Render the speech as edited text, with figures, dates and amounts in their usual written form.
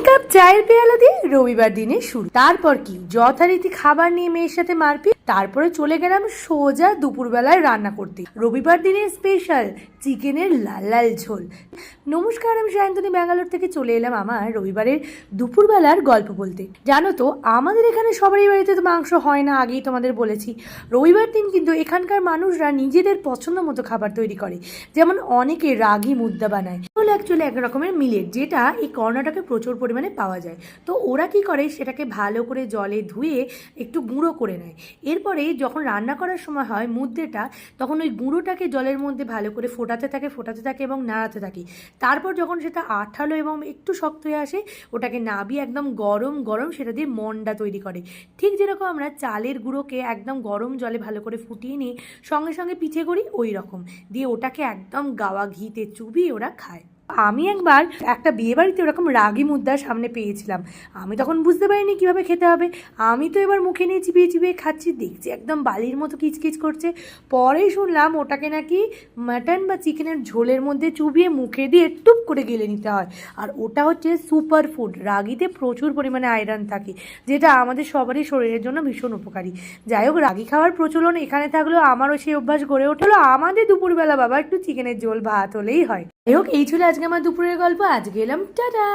Cup চায়ের পেয়ালা দিয়ে রবিবার দিনে শুরু। তারপর কি যথারীতি খাবার নিয়ে মেয়ের সাথে মারপিট। তারপরে চলে গেলাম সোজা দুপুরবেলায় রান্না করতে। রবিবার দিনের স্পেশাল চিকেনের লাল লাল ঝোল। নমস্কার, আমি সায়ন্তনী ব্যাঙ্গালোর থেকে চলে এলাম আমার রবিবারের দুপুরবেলার গল্প বলতে। জানো তো, আমাদের এখানে সবারই বাড়িতে তো মাংস হয় না, আগেই তোমাদের বলেছি। রবিবার দিন কিন্তু এখানকার মানুষরা নিজেদের পছন্দ মতো খাবার তৈরি করে। যেমন অনেকে রাগি মুদ্দা বানায়, হলো অ্যাকচুয়ালি এক রকমের মিলেট, যেটা এই কর্ণাটকে প্রচুর পরিমাণে পাওয়া যায়। তো ওরা কি করে, সেটাকে ভালো করে জলে ধুয়ে একটু গুঁড়ো করে নেয়। এরপরে যখন রান্না করার সময় হয় মুদ্দেটা, তখন ওই গুঁড়োটাকে জলের মধ্যে ভালো করে ফোটাতে থাকে এবং নাড়াতে থাকে। তারপর যখন সেটা আঠালো এবং একটু শক্ত হয়ে আসে, ওটাকে নাবিয়ে একদম গরম গরম সেটা দিয়ে মন্ডা তৈরি করে। ঠিক যেরকম আমরা চালের গুঁড়োকে একদম গরম জলে ভালো করে ফুটিয়ে নিয়ে সঙ্গে সঙ্গে পিঠে করি, ওই রকম দিয়ে ওটাকে একদম গাওয়া ঘিতে চুবিয়ে ওরা খায়। আমি একবার একটা বিয়ে বাড়িতে ওরকম রাগি মুদ্রার সামনে পেয়েছিলাম। আমি তখন বুঝতে পারিনি কীভাবে খেতে হবে। আমি তো এবার মুখে নিয়ে চিবিয়ে চিবিয়ে খাচ্ছি, দেখছি একদম বালির মতো কিচকিচ করছে। পরেই শুনলাম ওটাকে নাকি মাটন বা চিকেনের ঝোলের মধ্যে চুবিয়ে মুখে দিয়ে টুপ করে গেলে নিতে হয়। আর ওটা হচ্ছে সুপার ফুড। রাগিতে প্রচুর পরিমাণে আয়রন থাকে, যেটা আমাদের সবারই শরীরের জন্য ভীষণ উপকারী। যাই হোক, রাগি খাওয়ার প্রচলন এখানে থাকলেও আমারও সেই অভ্যাস গড়ে ওঠে। আমাদের দুপুরবেলা বাবা একটু চিকেনের ঝোল ভাত হলেই হয়। যাই হোক, এই ছিল আজকে আমার দুপুরের গল্প। আজকে এলাম, টাটা।